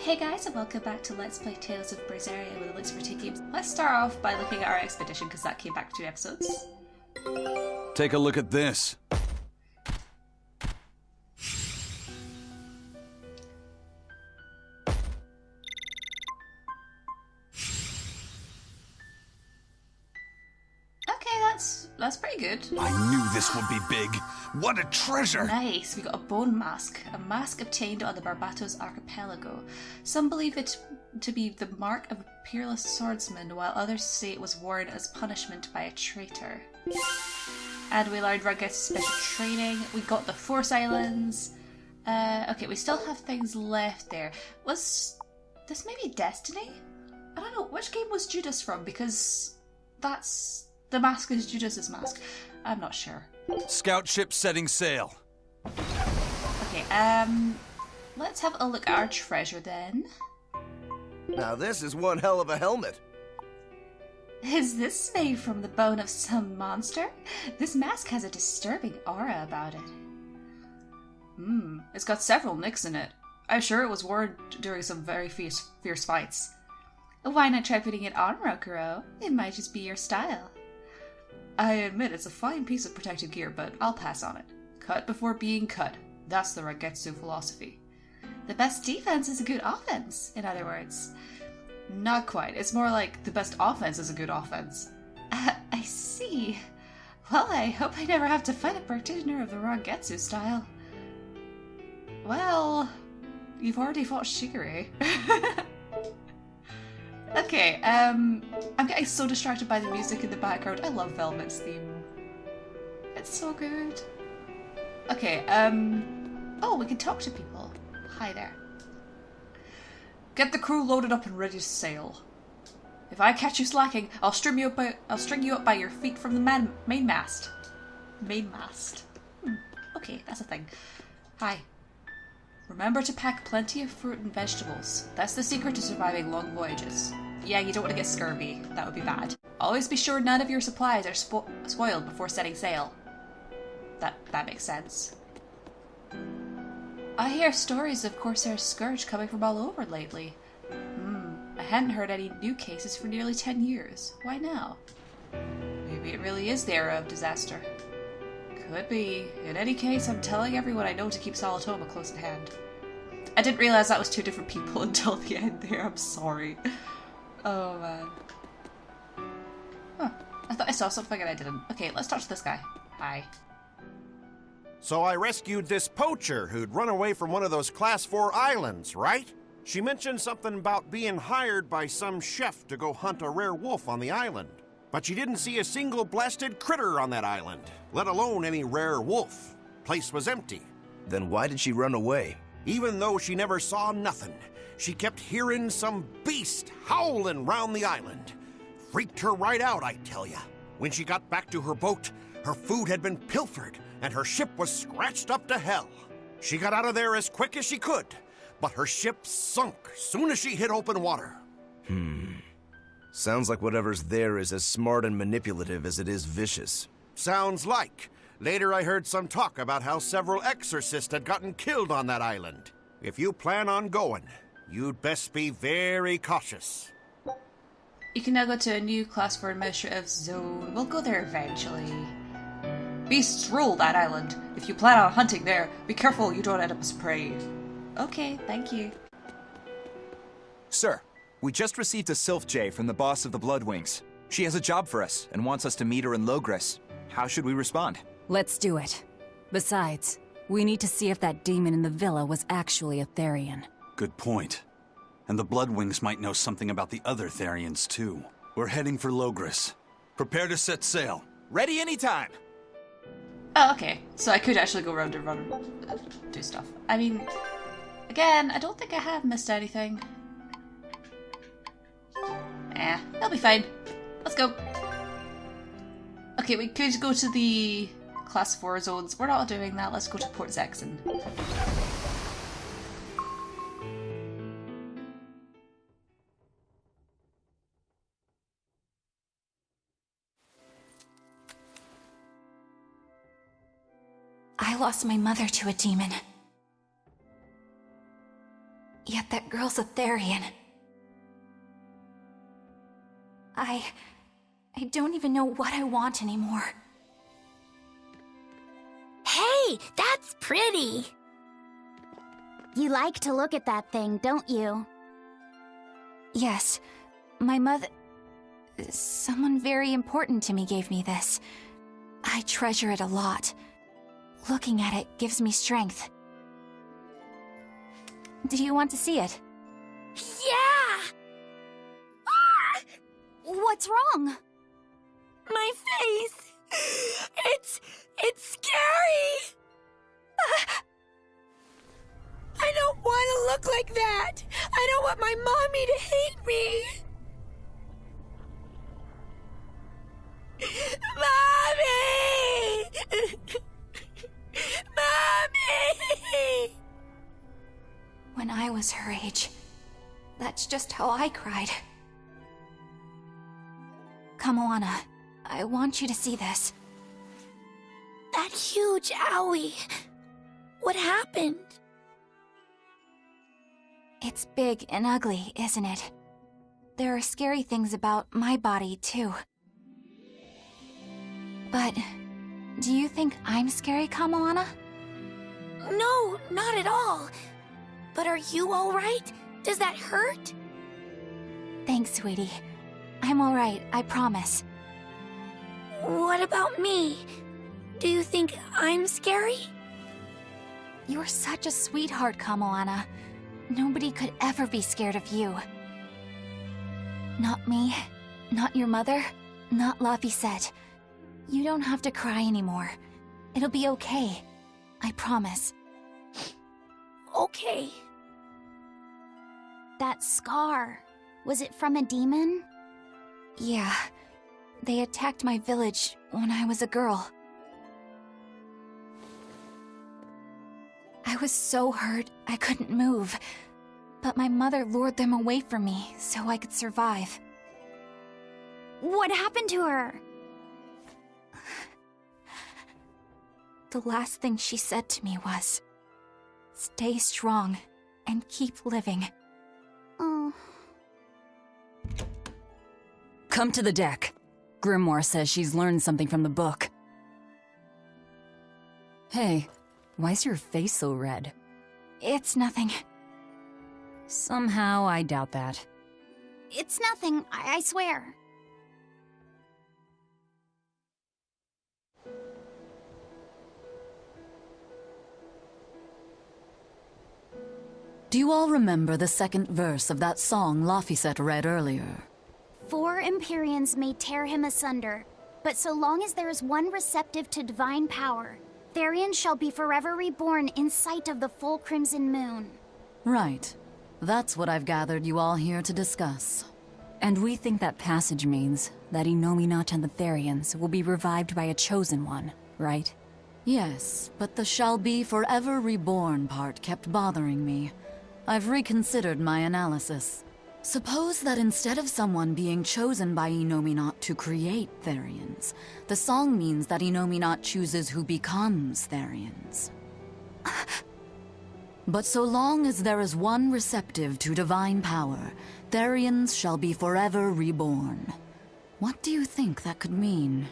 Hey guys, and welcome back to Let's Play Tales of Berseria with the Loegres games. Let's start off by looking at our expedition because that came back 2 episodes. Take a look at this. That's pretty good. I knew this would be big. What a treasure! Nice, we got a bone mask. A mask obtained on the Barbatos archipelago. Some believe it to be the mark of a peerless swordsman, while others say it was worn as punishment by a traitor. And we learned Rugged's special training. We got the Force Islands. Okay, we still have things left there. Was this maybe Destiny? I don't know, which game was Judas from? Because that's... the mask is Judas's mask. I'm not sure. Scout ship setting sail. Okay, let's have a look at our treasure then. Now this is one hell of a helmet. Is this made from the bone of some monster? This mask has a disturbing aura about it. It's got several nicks in it. I'm sure it was worn during some very fierce fights. Why not try putting it on, Rokuro? It might just be your style. I admit it's a fine piece of protective gear, but I'll pass on it. Cut before being cut. That's the Ragetsu philosophy. The best defense is a good offense, in other words. Not quite. It's more like the best offense is a good offense. I see. Well, I hope I never have to fight a practitioner of the Ragetsu style. Well, you've already fought Shigure. Okay, I'm getting so distracted by the music in the background. I love Velvet's theme. It's so good. Okay, oh, we can talk to people. Hi there. Get the crew loaded up and ready to sail. If I catch you slacking, I'll string you up by your feet from the mainmast. Mainmast. Okay, that's a thing. Hi. Remember to pack plenty of fruit and vegetables. That's the secret to surviving long voyages. Yeah, you don't want to get scurvy. That would be bad. Always be sure none of your supplies are spoiled before setting sail. That makes sense. I hear stories of Corsair Scourge coming from all over lately. I hadn't heard any new cases for nearly 10 years. Why now? Maybe it really is the era of disaster. Could be. In any case, I'm telling everyone I know to keep Solitoma close at hand. I didn't realize that was 2 different people until the end there. I'm sorry. Oh, man. Huh. I thought I saw something and I didn't. Okay, let's talk to this guy. Hi. So I rescued this poacher who'd run away from one of those Class 4 islands, right? She mentioned something about being hired by some chef to go hunt a rare wolf on the island. But she didn't see a single blasted critter on that island, let alone any rare wolf. Place was empty. Then why did she run away? Even though she never saw nothing, she kept hearing some beast howling round the island. Freaked her right out, I tell ya. When she got back to her boat, her food had been pilfered and her ship was scratched up to hell. She got out of there as quick as she could, but her ship sunk soon as she hit open water. Sounds like whatever's there is as smart and manipulative as it is vicious. Sounds like. Later I heard some talk about how several exorcists had gotten killed on that island. If you plan on going, you'd best be very cautious. You can now go to a new Class 4 administrative zone. We'll go there eventually. Beasts rule that island. If you plan on hunting there, be careful you don't end up as prey. Okay, thank you. Sir, we just received a Sylph J from the boss of the Bloodwings. She has a job for us and wants us to meet her in Loegres. How should we respond? Let's do it. Besides, we need to see if that demon in the villa was actually a Therian. Good point. And the Bloodwings might know something about the other Therians too. We're heading for Loegres. Prepare to set sail. Ready anytime! Oh, okay. So I could actually go around and do stuff. I mean, again, I don't think I have missed anything. It'll be fine. Let's go. Okay, we could go to the Class 4 zones. We're not doing that. Let's go to Port Zexen. I lost my mother to a demon. Yet that girl's a Therian. I don't even know what I want anymore. Hey, that's pretty! You like to look at that thing, don't you? Yes, my mother... Someone very important to me gave me this. I treasure it a lot. Looking at it gives me strength. Do you want to see it? Yeah! Ah! What's wrong? My face! It's scary! I don't want to look like that! I don't want my mommy to hate me! Mommy! Mommy! When I was her age, that's just how I cried. Kamoana, I want you to see this. That huge owie! What happened? It's big and ugly, isn't it? There are scary things about my body, too. But, do you think I'm scary, Kamoana? No, not at all. But are you alright? Does that hurt? Thanks, sweetie. I'm alright, I promise. What about me? Do you think I'm scary? You're such a sweetheart, Kamoana. Nobody could ever be scared of you. Not me, not your mother, not Laphicet. You don't have to cry anymore. It'll be okay. I promise. Okay. That scar, was it from a demon? Yeah. They attacked my village when I was a girl. I was so hurt I couldn't move. But my mother lured them away from me so I could survive. What happened to her? The last thing she said to me was, "Stay strong and keep living." Oh. Come to the deck. Grimoire says she's learned something from the book. Hey, why's your face so red? It's nothing. Somehow I doubt that. It's nothing, I swear. Do you all remember the second verse of that song Laphicet read earlier? 4 Empyreans may tear him asunder, but so long as there is one receptive to divine power, Therian shall be forever reborn in sight of the full crimson moon. Right. That's what I've gathered you all here to discuss. And we think that passage means that Innominat and the Therians will be revived by a chosen one, right? Yes, but the shall be forever reborn part kept bothering me. I've reconsidered my analysis. Suppose that instead of someone being chosen by Innominat to create Therians, the song means that Innominat chooses who becomes Therians. But so long as there is one receptive to divine power, Therians shall be forever reborn. What do you think that could mean?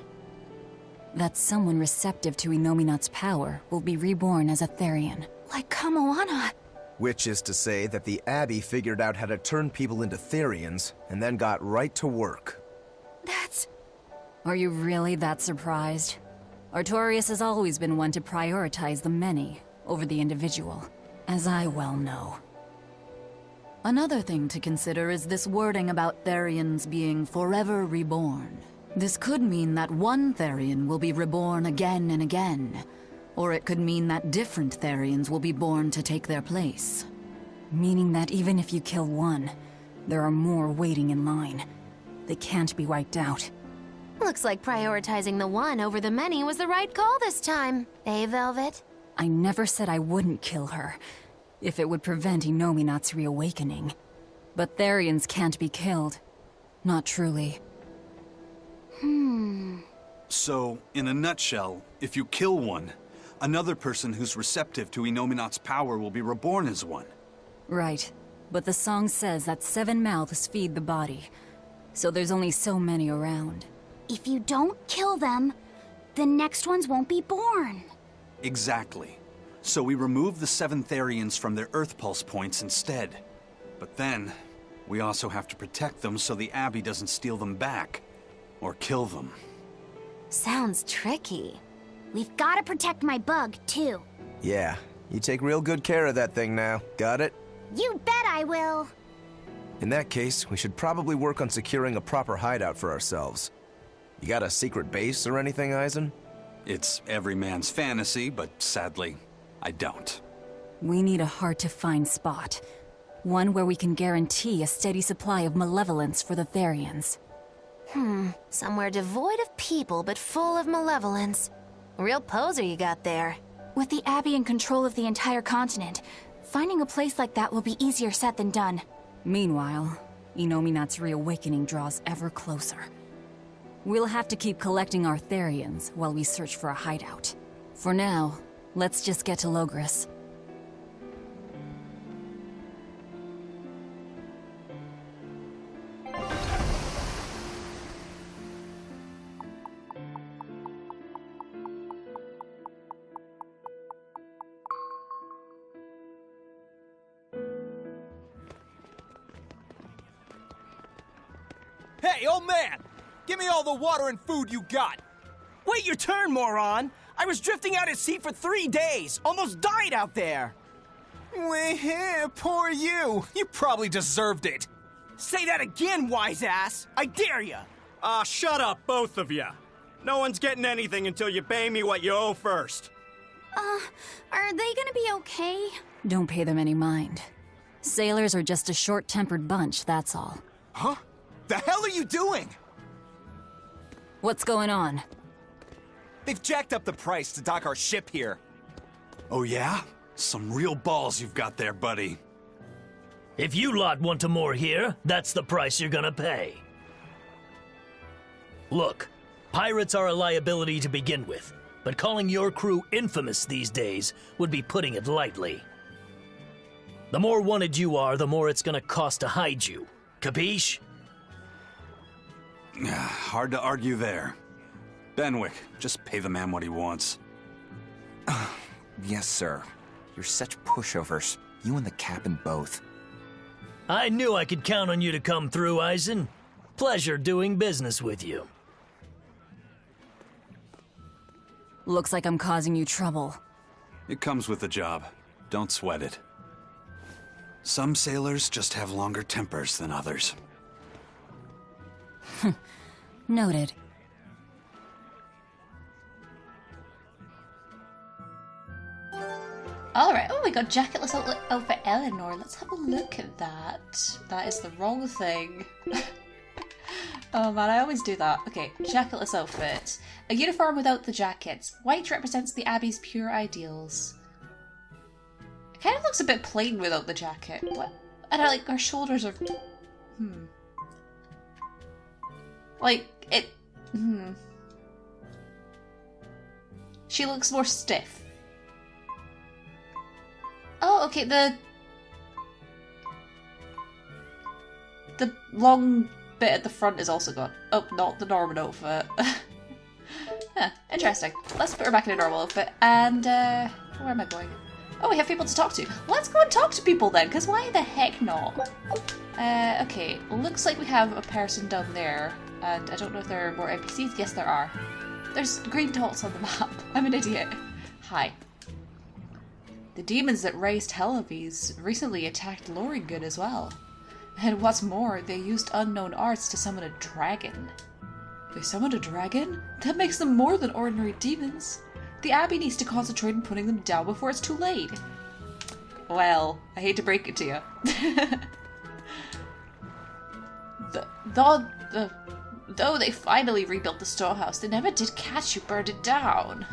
That someone receptive to Innominat's power will be reborn as a Therian. Like Kamoana! Which is to say that the Abbey figured out how to turn people into Therians, and then got right to work. That's... Are you really that surprised? Artorias has always been one to prioritize the many over the individual, as I well know. Another thing to consider is this wording about Therians being forever reborn. This could mean that one Therian will be reborn again and again, or it could mean that different Therians will be born to take their place. Meaning that even if you kill one, there are more waiting in line. They can't be wiped out. Looks like prioritizing the one over the many was the right call this time, eh, Velvet? I never said I wouldn't kill her, if it would prevent Innominat's reawakening. But Therians can't be killed. Not truly. So, in a nutshell, if you kill one, another person who's receptive to Innominat's power will be reborn as one. Right. But the song says that 7 mouths feed the body, so there's only so many around. If you don't kill them, the next ones won't be born. Exactly. So we remove the 7 Therians from their Earth Pulse points instead. But then, we also have to protect them so the Abbey doesn't steal them back. Or kill them. Sounds tricky. We've got to protect my bug, too. Yeah, you take real good care of that thing now. Got it? You bet I will. In that case, we should probably work on securing a proper hideout for ourselves. You got a secret base or anything, Eisen? It's every man's fantasy, but sadly, I don't. We need a hard-to-find spot. One where we can guarantee a steady supply of malevolence for the Therians. Somewhere devoid of people but full of malevolence. Real poser you got there. With the Abbey in control of the entire continent, finding a place like that will be easier said than done. Meanwhile, Inominat's reawakening draws ever closer. We'll have to keep collecting our Therians while we search for a hideout. For now, let's just get to Loegres. Hey, old man! Give me all the water and food you got! Wait your turn, moron! I was drifting out at sea for 3 days! Almost died out there! Poor you! You probably deserved it! Say that again, wise ass! I dare ya! Shut up, both of you! No one's getting anything until you pay me what you owe first. Are they gonna be okay? Don't pay them any mind. Sailors are just a short-tempered bunch, that's all. Huh? The hell are you doing? What's going on? They've jacked up the price to dock our ship here. Oh yeah? Some real balls you've got there, buddy. If you lot want to moor here, that's the price you're gonna pay. Look, pirates are a liability to begin with, but calling your crew infamous these days would be putting it lightly. The more wanted you are, the more it's gonna cost to hide you. Capiche? Hard to argue there. Benwick, just pay the man what he wants. Yes, sir. You're such pushovers. You and the captain both. I knew I could count on you to come through, Eisen. Pleasure doing business with you. Looks like I'm causing you trouble. It comes with the job. Don't sweat it. Some sailors just have longer tempers than others. Noted. Alright, oh, we got jacketless outfit Eleanor. Let's have a look at that. That is the wrong thing. Oh man, I always do that. Okay, jacketless outfit. A uniform without the jackets. White represents the Abbey's pure ideals. It kind of looks a bit plain without the jacket. What? And like, her shoulders are... Like, it... She looks more stiff. Oh, okay, the long bit at the front is also gone. Oh, not the normal outfit. Huh, interesting. Let's put her back in a normal outfit. And, where am I going? Oh, we have people to talk to. Let's go and talk to people then, because why the heck not? Okay, looks like we have a person down there. And I don't know if there are more NPCs. Yes, there are. There's green dots on the map. I'm an idiot. Hi. The demons that raised Hellabes recently attacked Loringen as well. And what's more, they used unknown arts to summon a dragon. They summoned a dragon? That makes them more than ordinary demons. The Abbey needs to concentrate on putting them down before it's too late. Well, I hate to break it to you. Though they finally rebuilt the storehouse, they never did catch you burned it down.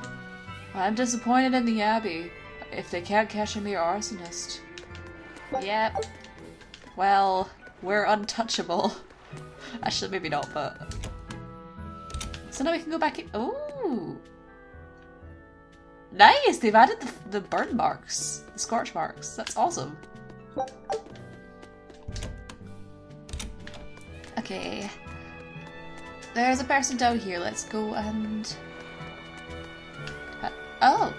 I'm disappointed in the Abbey. If they can't catch a mere arsonist. Yep. Well, we're untouchable. Actually, maybe not, but... So now we can go back in... Ooh! Nice! They've added the burn marks. The scorch marks. That's awesome. Okay. There's a person down here. Let's go and... oh!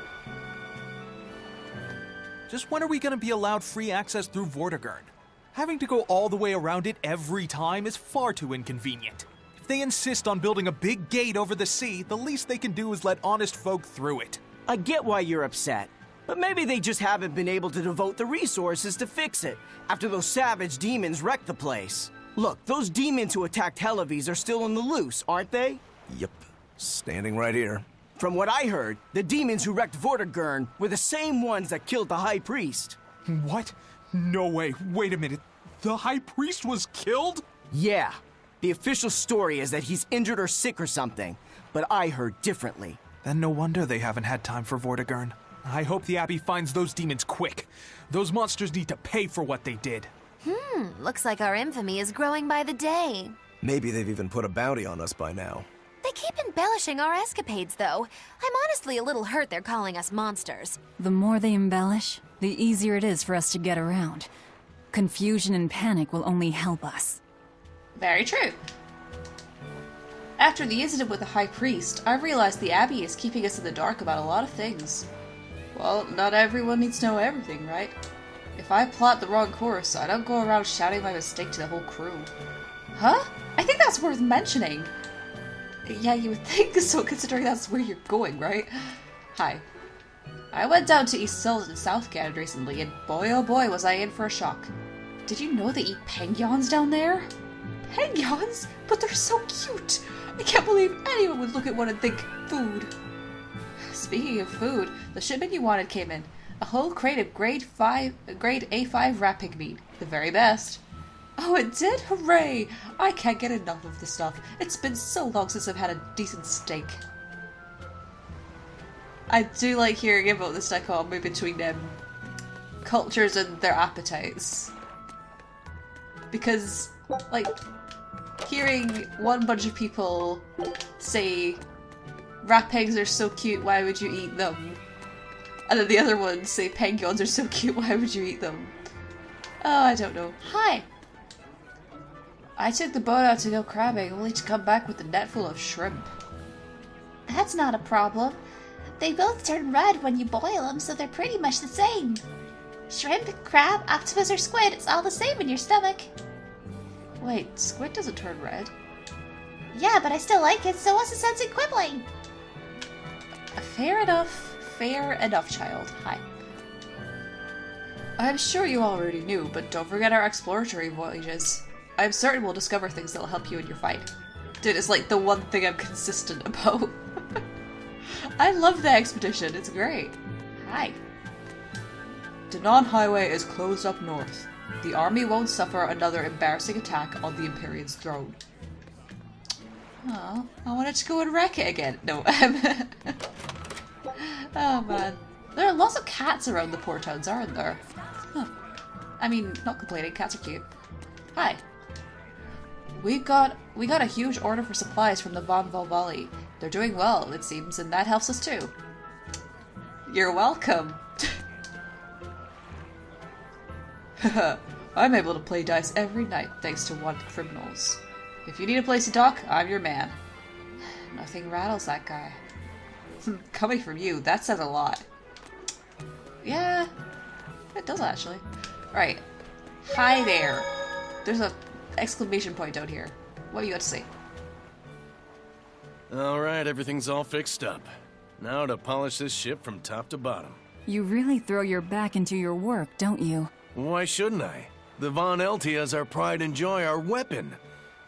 Just when are we gonna be allowed free access through Vortigern? Having to go all the way around it every time is far too inconvenient. If they insist on building a big gate over the sea, the least they can do is let honest folk through it. I get why you're upset, but maybe they just haven't been able to devote the resources to fix it after those savage demons wrecked the place. Look, those demons who attacked Helaves are still on the loose, aren't they? Yep. Standing right here. From what I heard, the demons who wrecked Vortigern were the same ones that killed the High Priest. What? No way. Wait a minute. The High Priest was killed? Yeah. The official story is that he's injured or sick or something, but I heard differently. Then no wonder they haven't had time for Vortigern. I hope the Abbey finds those demons quick. Those monsters need to pay for what they did. Looks like our infamy is growing by the day. Maybe they've even put a bounty on us by now. They keep embellishing our escapades, though. I'm honestly a little hurt they're calling us monsters. The more they embellish, the easier it is for us to get around. Confusion and panic will only help us. Very true. After the incident with the High Priest, I realized the Abbey is keeping us in the dark about a lot of things. Well, not everyone needs to know everything, right? If I plot the wrong course, I don't go around shouting my mistake to the whole crew. Huh? I think that's worth mentioning. Yeah, you would think so, considering that's where you're going, right? Hi. I went down to East Sills in Southgate recently, and boy oh boy was I in for a shock. Did you know they eat penguins down there? Penguins? But they're so cute! I can't believe anyone would look at one and think food. Speaking of food, the shipment you wanted came in. A whole crate of grade A5 rat pig meat. The very best. Oh, it did? Hooray! I can't get enough of this stuff. It's been so long since I've had a decent steak. I do like hearing about this dichotomy between cultures and their appetites. Because, like, hearing one bunch of people say, rat pigs are so cute, why would you eat them? And then the other ones say, penguins are so cute, why would you eat them? Oh, I don't know. Hi! I took the boat out to go crabbing, only to come back with a net full of shrimp. That's not a problem. They both turn red when you boil them, so they're pretty much the same. Shrimp, crab, octopus, or squid, it's all the same in your stomach. Wait, squid doesn't turn red? Yeah, but I still like it, so what's the sense in quibbling? Fair enough. Fair enough, child. Hi. I'm sure you already knew, but don't forget our exploratory voyages. I'm certain we'll discover things that'll help you in your fight. Dude, it's like the one thing I'm consistent about. I love the expedition, it's great. Hi. Danon Highway is closed up north. The army won't suffer another embarrassing attack on the Empyrean's throne. Oh, I wanted to go and wreck it again. No, oh man. There are lots of cats around the poor towns, aren't there? Huh. I mean, not complaining, cats are cute. Hi. We got a huge order for supplies from the Von Valley. They're doing well, it seems, and that helps us too. You're welcome. I'm able to play dice every night thanks to one criminals. If you need a place to talk, I'm your man. Nothing rattles that guy. Coming from you, that says a lot. Yeah, it does actually. Right. Hi there. There's a exclamation point down here. What do you got to say? Alright, everything's all fixed up. Now to polish this ship from top to bottom. You really throw your back into your work, don't you? Why shouldn't I? The Von Eltia is our pride and joy, our weapon.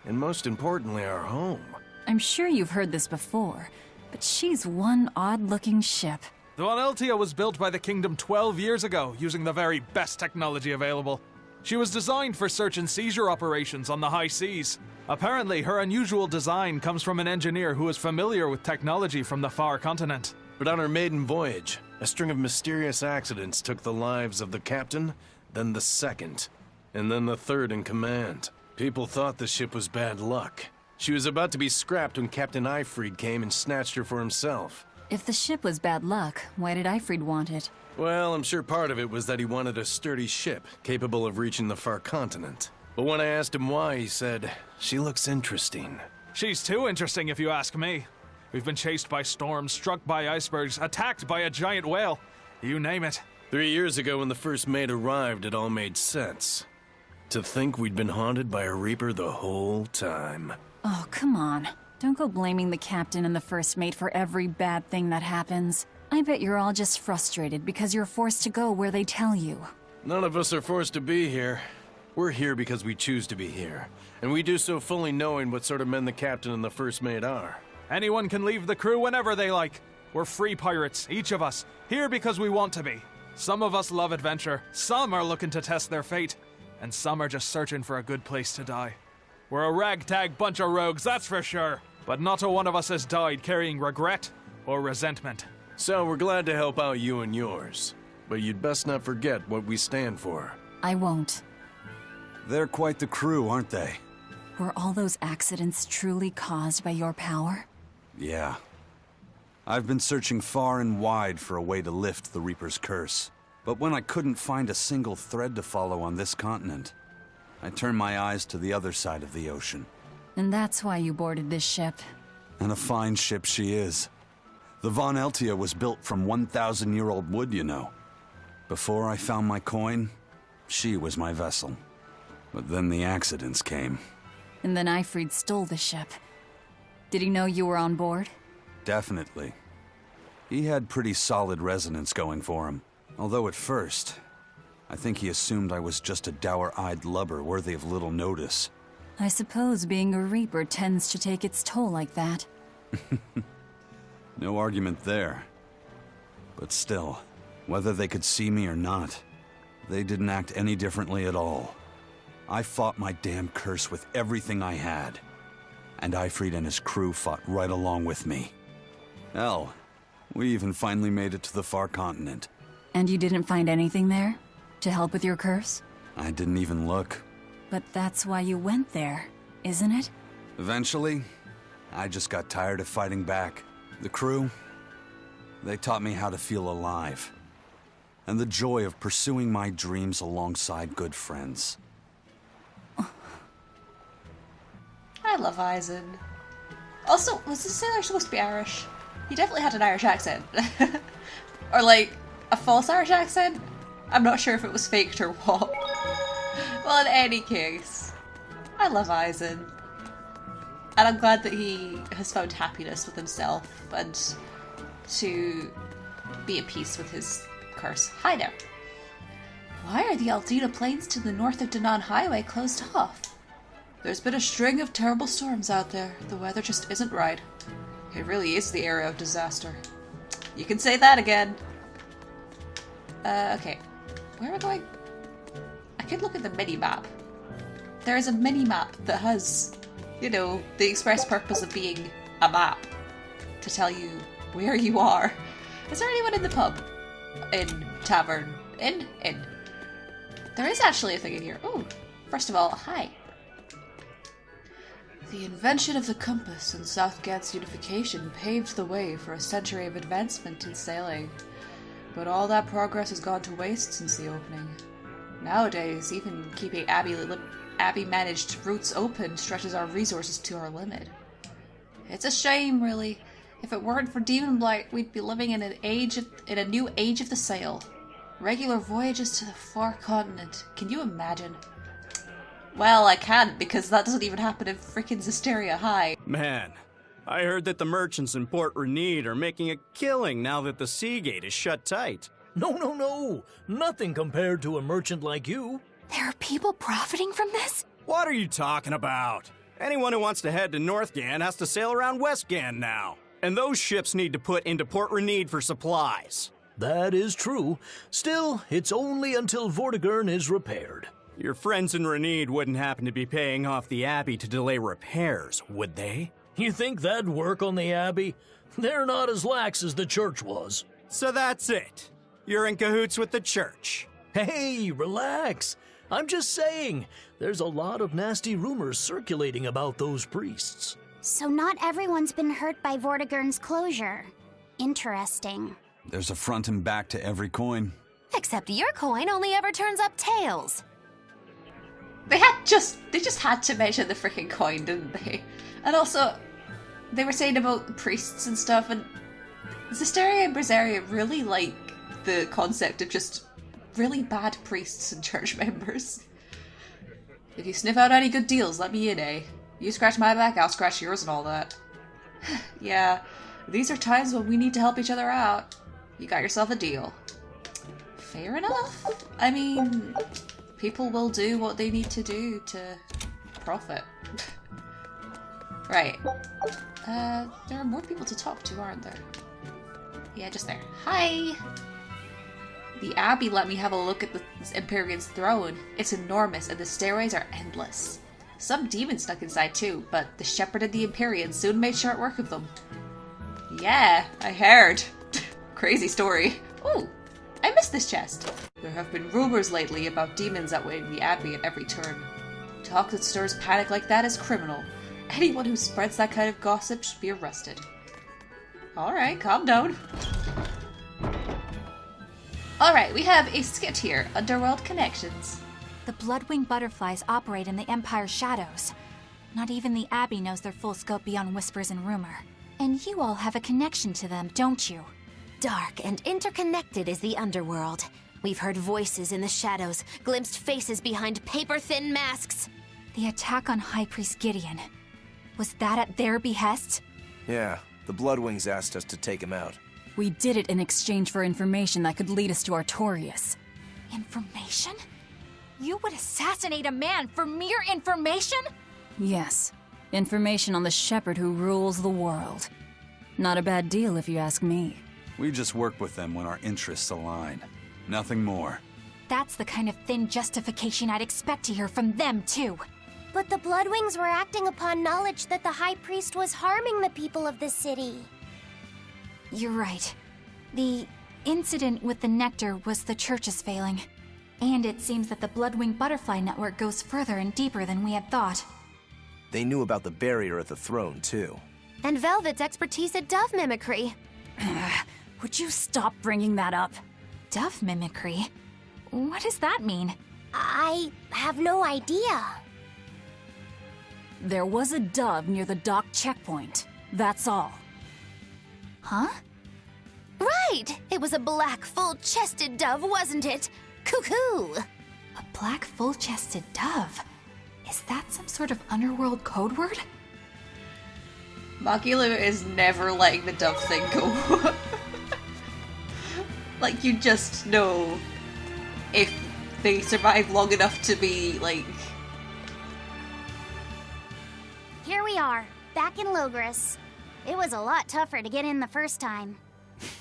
And most importantly, our home. I'm sure you've heard this before, but she's one odd-looking ship. The Von Eltia was built by the Kingdom 12 years ago, using the very best technology available. She was designed for search and seizure operations on the high seas. Apparently, her unusual design comes from an engineer who is familiar with technology from the far continent. But on her maiden voyage, a string of mysterious accidents took the lives of the captain, then the second, and then the third in command. People thought the ship was bad luck. She was about to be scrapped when Captain Eifried came and snatched her for himself. If the ship was bad luck, why did Eifried want it? Well, I'm sure part of it was that he wanted a sturdy ship, capable of reaching the far continent. But when I asked him why, he said, "She looks interesting." She's too interesting if you ask me. We've been chased by storms, struck by icebergs, attacked by a giant whale. You name it. 3 years ago when the first mate arrived, it all made sense. To think we'd been haunted by a Reaper the whole time. Oh, come on. Don't go blaming the captain and the first mate for every bad thing that happens. I bet you're all just frustrated because you're forced to go where they tell you. None of us are forced to be here. We're here because we choose to be here. And we do so fully knowing what sort of men the captain and the first mate are. Anyone can leave the crew whenever they like. We're free pirates, each of us, here because we want to be. Some of us love adventure, some are looking to test their fate, and some are just searching for a good place to die. We're a ragtag bunch of rogues, that's for sure. But not a one of us has died carrying regret or resentment. So we're glad to help out you and yours. But you'd best not forget what we stand for. I won't. They're quite the crew, aren't they? Were all those accidents truly caused by your power? Yeah. I've been searching far and wide for a way to lift the Reaper's curse. But when I couldn't find a single thread to follow on this continent, I turned my eyes to the other side of the ocean. And that's why you boarded this ship. And a fine ship she is. The Von Eltia was built from 1,000-year-old wood, you know. Before I found my coin, she was my vessel. But then the accidents came. And then Ifrid stole the ship. Did he know you were on board? Definitely. He had pretty solid resonance going for him. Although at first, I think he assumed I was just a dour-eyed lubber worthy of little notice. I suppose being a Reaper tends to take its toll like that. No argument there. But still, whether they could see me or not, they didn't act any differently at all. I fought my damn curse with everything I had. And Ifrid and his crew fought right along with me. Hell, we even finally made it to the far continent. And you didn't find anything there? To help with your curse? I didn't even look. But that's why you went there, isn't it? Eventually, I just got tired of fighting back. The crew, they taught me how to feel alive. And the joy of pursuing my dreams alongside good friends. I love Eisen. Also, was this sailor supposed to be Irish? He definitely had an Irish accent. Or like, a false Irish accent? I'm not sure if it was faked or what. Well, in any case, I love Eisen. And I'm glad that he has found happiness with himself and to be at peace with his curse. Hi there. Why are the Aldina Plains to the north of Danann Highway closed off? There's been a string of terrible storms out there. The weather just isn't right. It really is the area of disaster. You can say that again. Okay. Where am I going? I could look at the mini-map. There is a mini-map that has, you know, the express purpose of being a map to tell you where you are. Is there anyone in the pub? In tavern? In? There is actually a thing in here. Oh, first of all, hi. The invention of the compass and Southgate's unification paved the way for a century of advancement in sailing. But all that progress has gone to waste since the opening. Nowadays, even keeping Abbey-managed routes open stretches our resources to our limit. It's a shame, really. If it weren't for Demon Blight, we'd be living in a new age of the sail. Regular voyages to the far continent. Can you imagine? Well, I can't, because that doesn't even happen in frickin' Zesteria High. Man, I heard that the merchants in Port Renede are making a killing now that the Seagate is shut tight. No. Nothing compared to a merchant like you. There are people profiting from this? What are you talking about? Anyone who wants to head to Northgan has to sail around Westgan now. And those ships need to put into Port Renede for supplies. That is true. Still, it's only until Vortigern is repaired. Your friends in Renede wouldn't happen to be paying off the Abbey to delay repairs, would they? You think that'd work on the Abbey? They're not as lax as the church was. So that's it. You're in cahoots with the church. Hey, relax. I'm just saying, there's a lot of nasty rumors circulating about those priests. So not everyone's been hurt by Vortigern's closure. Interesting. There's a front and back to every coin. Except your coin only ever turns up tails. They had They just had to mention the freaking coin, didn't they? And also, they were saying about the priests and stuff, and Zesteria and Berseria really like the concept of just really bad priests and church members. If you sniff out any good deals, let me in, eh? You scratch my back, I'll scratch yours and all that. Yeah, these are times when we need to help each other out. You got yourself a deal. Fair enough. I mean, people will do what they need to do to profit. Right. There are more people to talk to, aren't there? Yeah, just there. Hi! The Abbey let me have a look at the Empyrean's throne. It's enormous, and the stairways are endless. Some demons stuck inside too, but the Shepherd and the Empyrean soon made short work of them. Yeah, I heard. Crazy story. Ooh, I missed this chest. There have been rumors lately about demons outweighing the Abbey at every turn. Talk that stirs panic like that is criminal. Anyone who spreads that kind of gossip should be arrested. Alright, calm down. Alright, we have a skit here. Underworld Connections. The Bloodwing butterflies operate in the Empire's shadows. Not even the Abbey knows their full scope beyond whispers and rumor. And you all have a connection to them, don't you? Dark and interconnected is the underworld. We've heard voices in the shadows, glimpsed faces behind paper-thin masks. The attack on High Priest Gideon. Was that at their behest? Yeah, the Bloodwings asked us to take him out. We did it in exchange for information that could lead us to Artorias. Information? You would assassinate a man for mere information? Yes. Information on the Shepherd who rules the world. Not a bad deal if you ask me. We just work with them when our interests align. Nothing more. That's the kind of thin justification I'd expect to hear from them, too. But the Bloodwings were acting upon knowledge that the High Priest was harming the people of the city. You're right. The incident with the nectar was the Church's failing. And it seems that the Bloodwing Butterfly Network goes further and deeper than we had thought. They knew about the barrier at the throne, too. And Velvet's expertise at dove mimicry. Would you stop bringing that up? Dove mimicry? What does that mean? I have no idea. There was a dove near the dock checkpoint. That's all. Huh? Right! It was a black, full-chested dove, wasn't it? Cuckoo! A black, full-chested dove? Is that some sort of underworld code word? Makila is never letting the dove thing go. Like, you just know if they survive long enough to be, like... Here we are, back in Loegres. It was a lot tougher to get in the first time.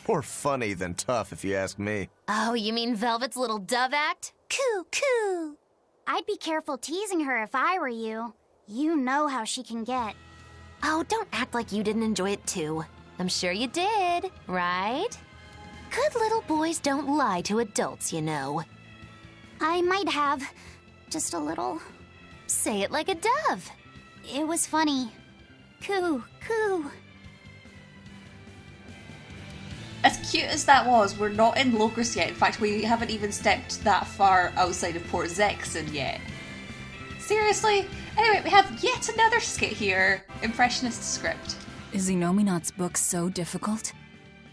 More funny than tough, if you ask me. Oh, you mean Velvet's little dove act? Coo, coo! I'd be careful teasing her if I were you. You know how she can get. Oh, don't act like you didn't enjoy it too. I'm sure you did, right? Good little boys don't lie to adults, you know. I might have. Just a little. Say it like a dove. It was funny. Coo, coo. As cute as that was, we're not in Loegres yet. In fact, we haven't even stepped that far outside of Port Zexen yet. Seriously? Anyway, we have yet another skit here. Impressionist script. Is Inominat's book so difficult?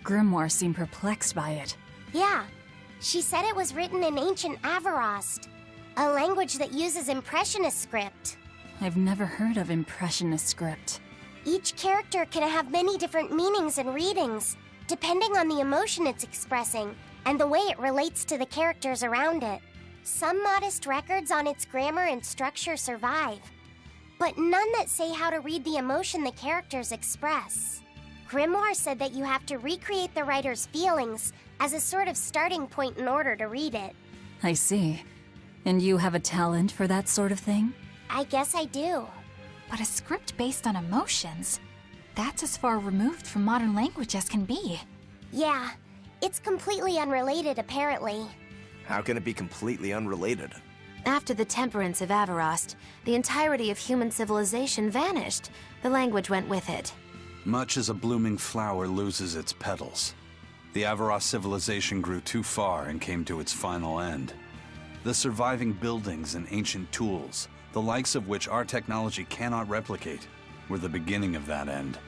Grimoire seemed perplexed by it. Yeah. She said it was written in ancient Avarost, a language that uses Impressionist script. I've never heard of Impressionist script. Each character can have many different meanings and readings, depending on the emotion it's expressing and the way it relates to the characters around it. Some modest records on its grammar and structure survive, but none that say how to read the emotion the characters express. Grimoire said that you have to recreate the writer's feelings as a sort of starting point in order to read it. I see. And you have a talent for that sort of thing? I guess I do. But a script based on emotions? That's as far removed from modern language as can be. Yeah, it's completely unrelated apparently. How can it be completely unrelated? After the temperance of Avarost, the entirety of human civilization vanished. The language went with it. Much as a blooming flower loses its petals. The Avarost civilization grew too far and came to its final end. The surviving buildings and ancient tools, the likes of which our technology cannot replicate, were the beginning of that end.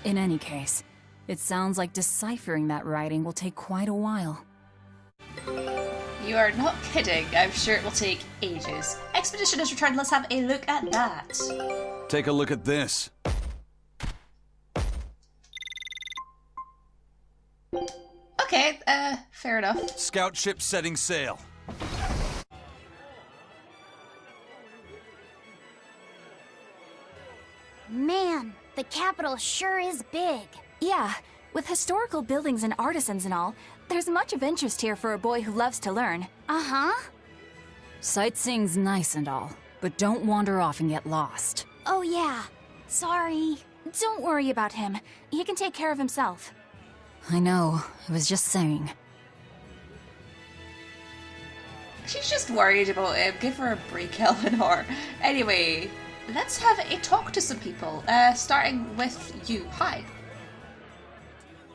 In any case, it sounds like deciphering that writing will take quite a while. You are not kidding. I'm sure it will take ages. Expedition has returned. Let's have a look at that. Take a look at this. Okay, fair enough. Scout ship setting sail. Man, the capital sure is big. Yeah, with historical buildings and artisans and all, there's much of interest here for a boy who loves to learn. Uh-huh. Sightseeing's nice and all, but don't wander off and get lost. Oh yeah, sorry. Don't worry about him. He can take care of himself. I know, I was just saying. She's just worried about him. Give her a break, Eleanor. Anyway, let's have a talk to some people. Starting with you. Hi.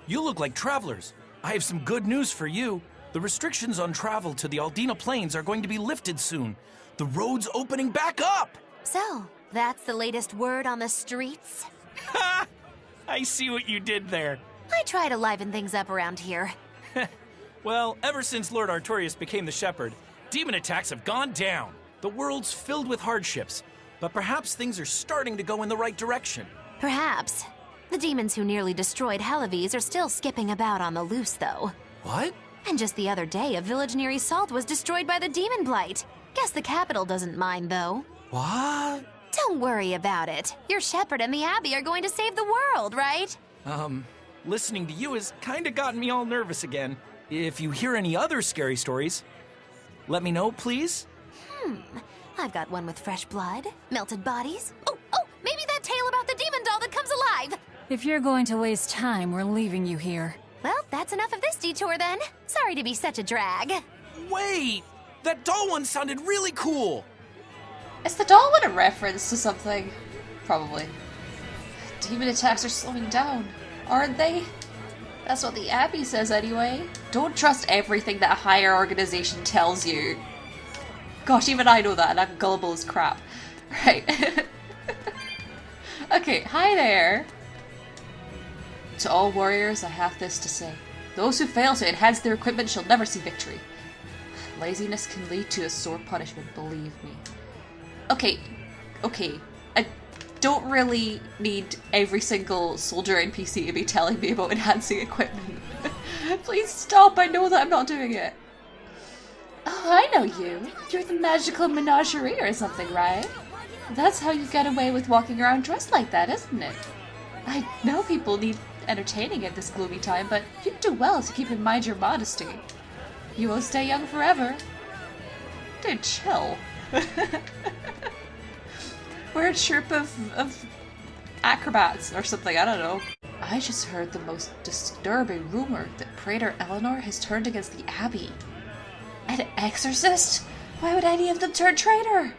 You look like travelers. I have some good news for you. The restrictions on travel to the Aldina Plains are going to be lifted soon. The road's opening back up! So, that's the latest word on the streets? Ha! I see what you did there. I try to liven things up around here. Well, ever since Lord Artorius became the Shepherd, demon attacks have gone down. The world's filled with hardships, but perhaps things are starting to go in the right direction. Perhaps. The demons who nearly destroyed Halaves are still skipping about on the loose, though. What? And just the other day, a village near Isalt was destroyed by the demon blight. Guess the capital doesn't mind, though. What? Don't worry about it. Your shepherd and the Abbey are going to save the world, right? Listening to you has kinda gotten me all nervous again. If you hear any other scary stories, let me know, please. I've got one with fresh blood, melted bodies. Oh, maybe that tale about the demon doll that comes alive! If you're going to waste time, we're leaving you here. Well, that's enough of this detour then. Sorry to be such a drag. Wait! That doll one sounded really cool! Is the doll one a reference to something? Probably. Demon attacks are slowing down, aren't they? That's what the Abbey says anyway. Don't trust everything that a higher organization tells you. Gosh, even I know that and I'm gullible as crap. Right. Okay, hi there. To all warriors, I have this to say. Those who fail to enhance their equipment shall never see victory. Laziness can lead to a sore punishment, believe me. Okay. I don't really need every single soldier NPC to be telling me about enhancing equipment. Please stop, I know that I'm not doing it. Oh, I know you. You're the magical menagerie or something, right? That's how you get away with walking around dressed like that, isn't it? I know people need entertaining at this gloomy time, but you do well to keep in mind your modesty. You won't stay young forever. Dude, chill. We're a troop of acrobats or something, I don't know. I just heard the most disturbing rumor that Praetor Eleanor has turned against the Abbey. An exorcist? Why would any of them turn traitor?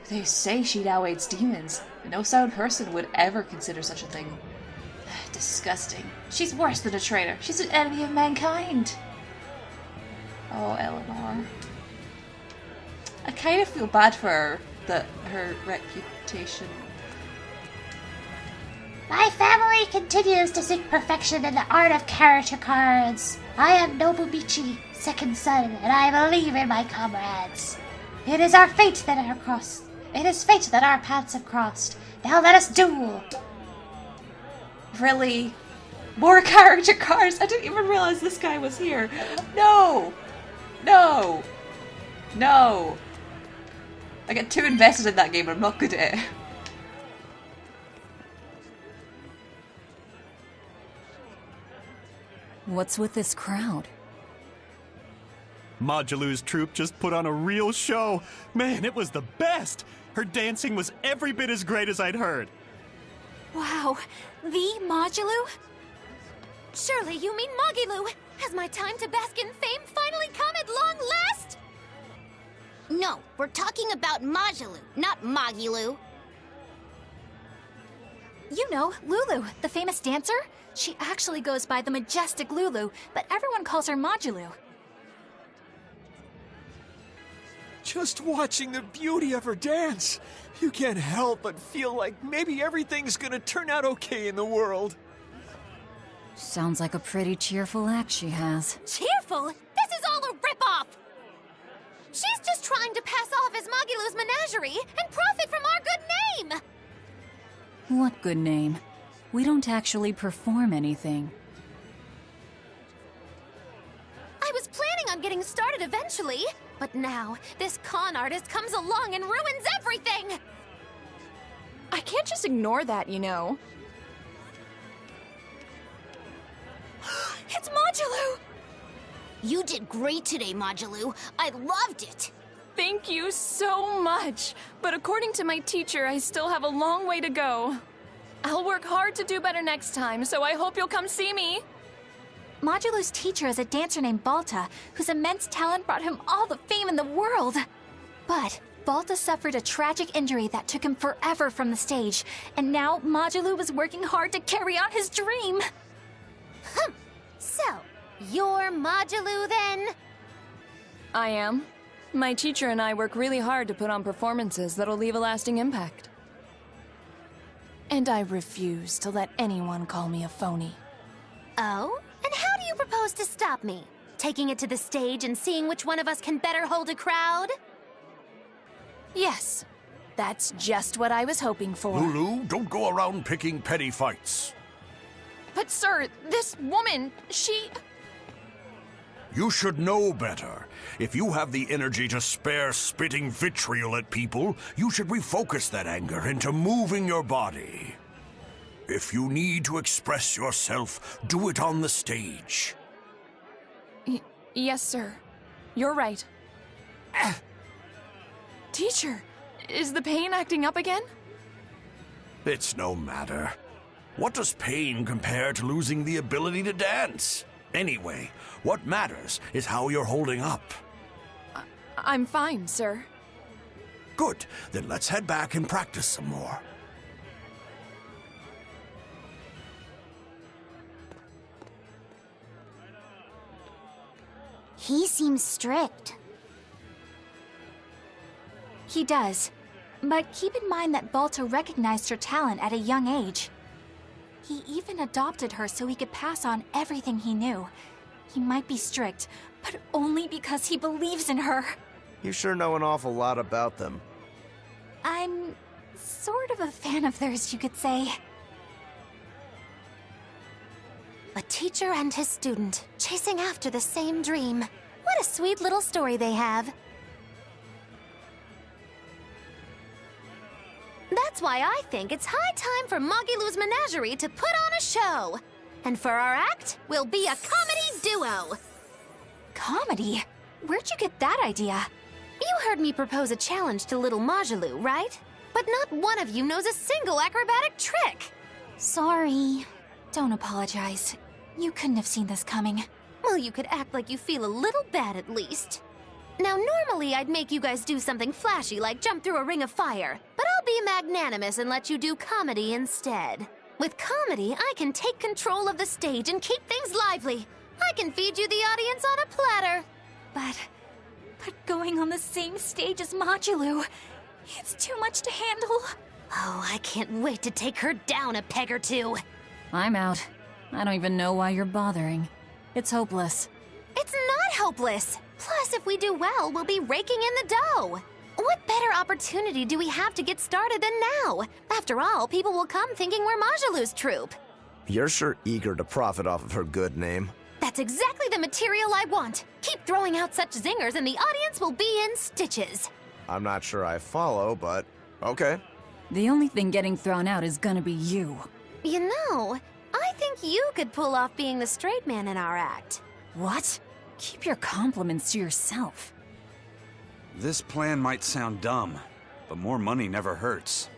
They say she now aids demons, but no sound person would ever consider such a thing. Disgusting. She's worse than a traitor. She's an enemy of mankind. Oh, Eleanor. I kind of feel bad for her, that her reputation. My family continues to seek perfection in the art of character cards. I am Nobumichi, second son, and I believe in my comrades. It is our fate that our crossed. It is fate that our paths have crossed. Now let us duel. Really? More character cards? I didn't even realize this guy was here. No! No! No! I get too invested in that game and I'm not good at it. What's with this crowd? Modulu's troupe just put on a real show. Man, it was the best! Her dancing was every bit as great as I'd heard. Wow, the Modulu? Surely you mean Mogilu! Has my time to bask in fame finally come at long last? No, we're talking about Mogilu, not Mogilu. You know, Lulu, the famous dancer? She actually goes by the majestic Lulu, but everyone calls her Modulu. Just watching the beauty of her dance, you can't help but feel like maybe everything's gonna turn out okay in the world. Sounds like a pretty cheerful act she has. Cheerful? This is all a ripoff! She's just trying to pass off as Magilou's menagerie and profit from our good name! What good name? We don't actually perform anything. I was planning on getting started eventually, but now this con artist comes along and ruins everything! I can't just ignore that, you know. It's Magilou! You did great today, Magilou. I loved it! Thank you so much. But according to my teacher, I still have a long way to go. I'll work hard to do better next time, so I hope you'll come see me. Majilou's teacher is a dancer named Balta, whose immense talent brought him all the fame in the world. But Balta suffered a tragic injury that took him forever from the stage, and now Magilou was working hard to carry out his dream. So, you're Magilou then? I am. My teacher and I work really hard to put on performances that'll leave a lasting impact. And I refuse to let anyone call me a phony. Oh? And how do you propose to stop me? Taking it to the stage and seeing which one of us can better hold a crowd? Yes. That's just what I was hoping for. Lulu, don't go around picking petty fights. But sir, this woman, she... You should know better. If you have the energy to spare spitting vitriol at people, you should refocus that anger into moving your body. If you need to express yourself, do it on the stage. Yes, sir. You're right. Teacher, is the pain acting up again? It's no matter. What does pain compare to losing the ability to dance? Anyway, what matters is how you're holding up. I'm fine, sir. Good. Then let's head back and practice some more. He seems strict. He does. But keep in mind that Balta recognized her talent at a young age. He even adopted her so he could pass on everything he knew. He might be strict, but only because he believes in her. You sure know an awful lot about them. I'm sort of a fan of theirs, you could say. A teacher and his student, chasing after the same dream. What a sweet little story they have. That's why I think it's high time for Magilou's menagerie to put on a show. And for our act, we'll be a comedy duo. Comedy? Where'd you get that idea? You heard me propose a challenge to little Magilou, right? But not one of you knows a single acrobatic trick. Sorry. Don't apologize. You couldn't have seen this coming. Well, you could act like you feel a little bad at least. Now, normally I'd make you guys do something flashy like jump through a ring of fire, but I'll be magnanimous and let you do comedy instead. With comedy, I can take control of the stage and keep things lively. I can feed you the audience on a platter. But going on the same stage as Magilou, it's too much to handle. Oh, I can't wait to take her down a peg or two. I'm out. I don't even know why you're bothering. It's hopeless. It's not hopeless. Plus, if we do well, we'll be raking in the dough. What better opportunity do we have to get started than now? After all, people will come thinking we're Magilou's troupe. You're sure eager to profit off of her good name. That's exactly the material I want. Keep throwing out such zingers and the audience will be in stitches. I'm not sure I follow, but okay. The only thing getting thrown out is gonna be you. You know, I think you could pull off being the straight man in our act. What? Keep your compliments to yourself. This plan might sound dumb, but more money never hurts.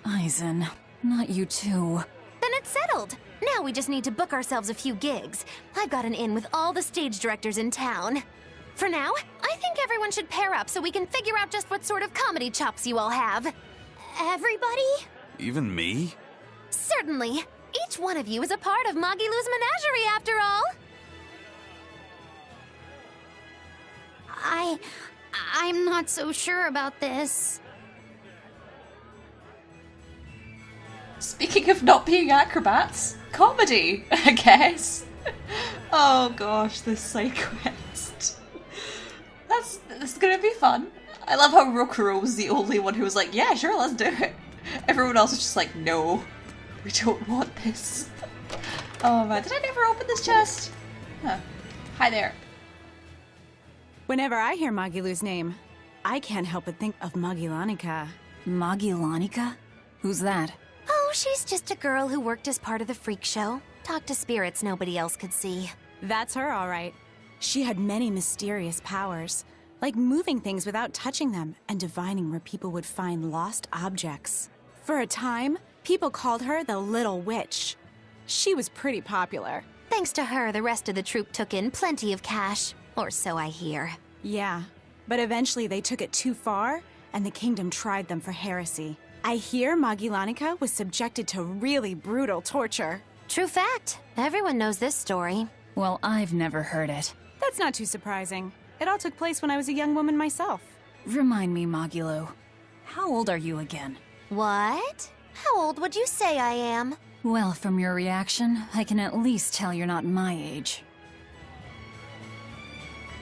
Eisen, not you too. Then it's settled. Now we just need to book ourselves a few gigs. I've got an in with all the stage directors in town. For now, I think everyone should pair up so we can figure out just what sort of comedy chops you all have. Everybody? Even me? Certainly. Each one of you is a part of Magilou's menagerie, after all. I'm not so sure about this. Speaking of not being acrobats, comedy, I guess. Oh gosh, this side quest. This is gonna be fun. I love how Rokuro was the only one who was like, yeah, sure, let's do it. Everyone else was just like, no, we don't want this. Oh man, did I never open this chest? Huh. Hi there. Whenever I hear Magilu's name, I can't help but think of Magilanica. Magilanica? Who's that? Oh, she's just a girl who worked as part of the freak show. Talked to spirits nobody else could see. That's her, all right. She had many mysterious powers, like moving things without touching them and divining where people would find lost objects. For a time, people called her the Little Witch. She was pretty popular. Thanks to her, the rest of the troupe took in plenty of cash. Or so I hear. Yeah, but eventually they took it too far, and the kingdom tried them for heresy. I hear Magilanica was subjected to really brutal torture. True fact. Everyone knows this story. Well, I've never heard it. That's not too surprising. It all took place when I was a young woman myself. Remind me, Magilu. How old are you again? What? How old would you say I am? Well, from your reaction, I can at least tell you're not my age.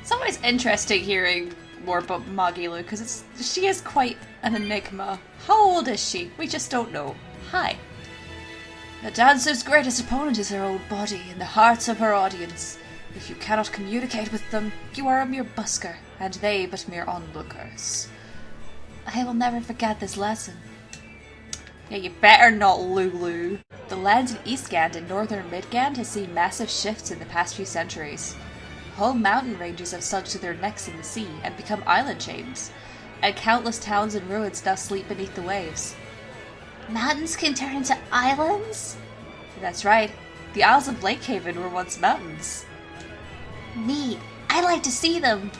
It's always interesting hearing more about Magilu, because she is quite an enigma. How old is she? We just don't know. Hi. The dancer's greatest opponent is her own body and the hearts of her audience. If you cannot communicate with them, you are a mere busker, and they but mere onlookers. I will never forget this lesson. Yeah, you better not, Lulu. The land in Eastgand and northern Midgand has seen massive shifts in the past few centuries. Whole mountain ranges have sunk to their necks in the sea and become island chains, and countless towns and ruins now sleep beneath the waves. Mountains can turn into islands? That's right. The Isles of Lakehaven were once mountains. Neat. I'd like to see them.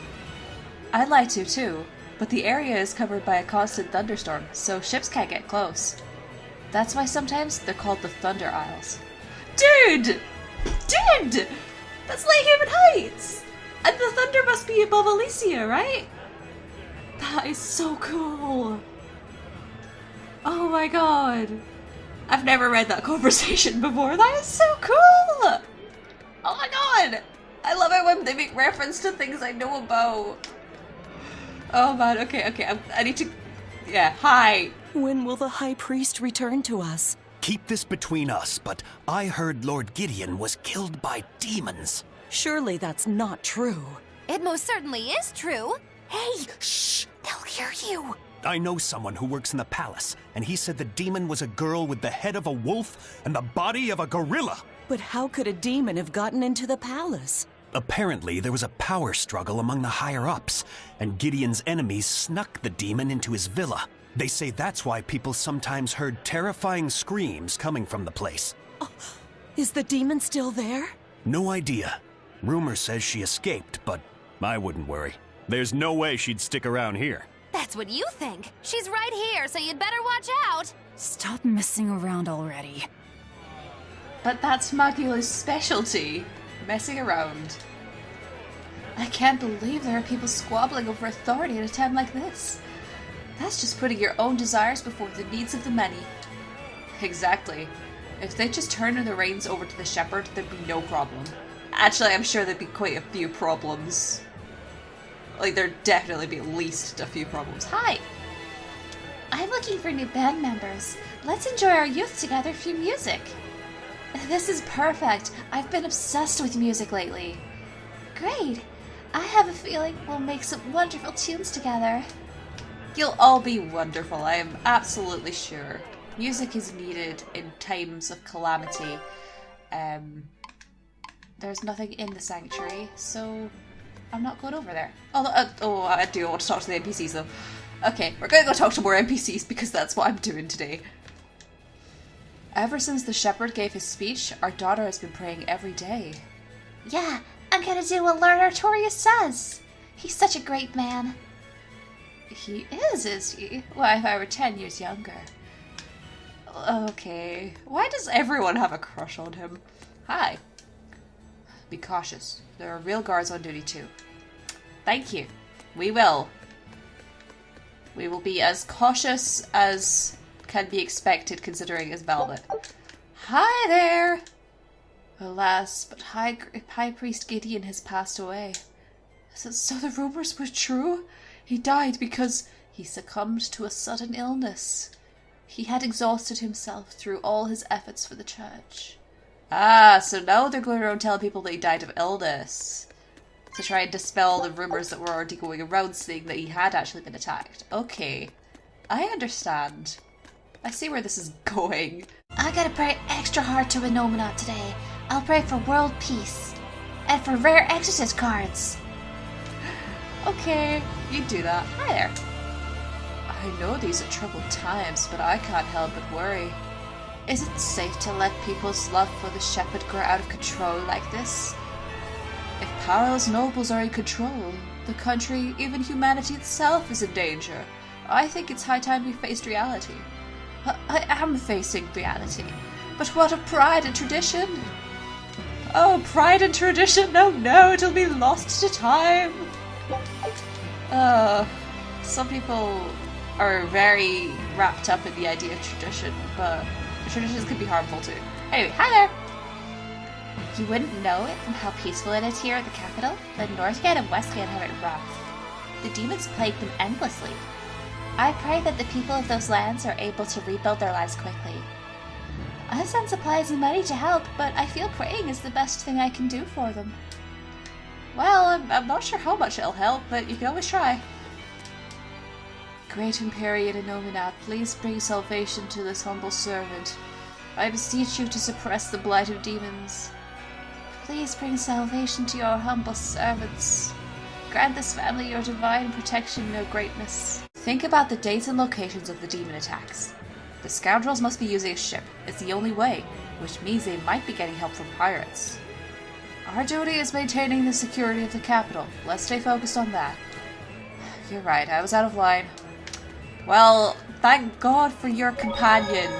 I'd like to too, but the area is covered by a constant thunderstorm, so ships can't get close. That's why sometimes they're called the Thunder Isles. Dude! Dude! That's Lakehaven Heights! And the thunder must be above Elysia, right? That is so cool. Oh my god. I've never read that conversation before. That is so cool! Oh my god! I love it when they make reference to things I know about. Oh man, okay, I need to... Yeah, hi. When will the High Priest return to us? Keep this between us, but I heard Lord Gideon was killed by demons. Surely that's not true. It most certainly is true. Hey, shh, they'll hear you. I know someone who works in the palace, and he said the demon was a girl with the head of a wolf and the body of a gorilla. But how could a demon have gotten into the palace? Apparently, there was a power struggle among the higher-ups, and Gideon's enemies snuck the demon into his villa. They say that's why people sometimes heard terrifying screams coming from the place. Oh, is the demon still there? No idea. Rumor says she escaped, but I wouldn't worry. There's no way she'd stick around here. That's what you think. She's right here, so you'd better watch out. Stop messing around already. But that's Magula's specialty. Messing around. I can't believe there are people squabbling over authority at a time like this. That's just putting your own desires before the needs of the many. Exactly. If they just turned the reins over to the shepherd, there'd be no problem. Actually, I'm sure there'd be quite a few problems. Like, there'd definitely be at least a few problems. Hi! I'm looking for new band members. Let's enjoy our youth together through music. This is perfect. I've been obsessed with music lately. Great. I have a feeling we'll make some wonderful tunes together. You'll all be wonderful, I am absolutely sure. Music is needed in times of calamity. There's nothing in the sanctuary, so I'm not going over there. Although, I do want to talk to the NPCs though. Okay, we're gonna go talk to more NPCs because that's what I'm doing today. Ever since the shepherd gave his speech, our daughter has been praying every day. Yeah, I'm gonna do what Lord Artorius says. He's such a great man. He is he? Well, if I were 10 years younger. Okay. Why does everyone have a crush on him? Hi. Be cautious. There are real guards on duty too. Thank you. We will. We will be as cautious as can be expected considering it's Velvet. Hi there! Alas, but High Priest Gideon has passed away. So the rumors were true? He died because he succumbed to a sudden illness. He had exhausted himself through all his efforts for the church. Ah, so now they're going around telling people that he died of illness. To try and dispel the rumors that were already going around saying that he had actually been attacked. Okay, I understand. I see where this is going. I gotta pray extra hard to Inominat today. I'll pray for world peace. And for rare exorcist cards. Okay, you do that. Hi there. I know these are troubled times, but I can't help but worry. Is it safe to let people's love for the shepherd grow out of control like this? If powerless nobles are in control, the country, even humanity itself, is in danger. I think it's high time we faced reality. I am facing reality. But what of pride and tradition? Oh, pride and tradition? No, no, it'll be lost to time. Some people are very wrapped up in the idea of tradition, but traditions can be harmful too. Anyway, hi there! You wouldn't know it from how peaceful it is here at the capital, but Northgate and Westgate have it rough. The demons plague them endlessly. I pray that the people of those lands are able to rebuild their lives quickly. I send supplies and money to help, but I feel praying is the best thing I can do for them. Well, I'm not sure how much it'll help, but you can always try. Great Empyrean Inominat, please bring salvation to this humble servant. I beseech you to suppress the blight of demons. Please bring salvation to your humble servants. Grant this family your divine protection, your greatness. Think about the dates and locations of the demon attacks. The scoundrels must be using a ship. It's the only way, which means they might be getting help from pirates. Our duty is maintaining the security of the capital. Let's stay focused on that. You're right, I was out of line. Well, thank God for your companion,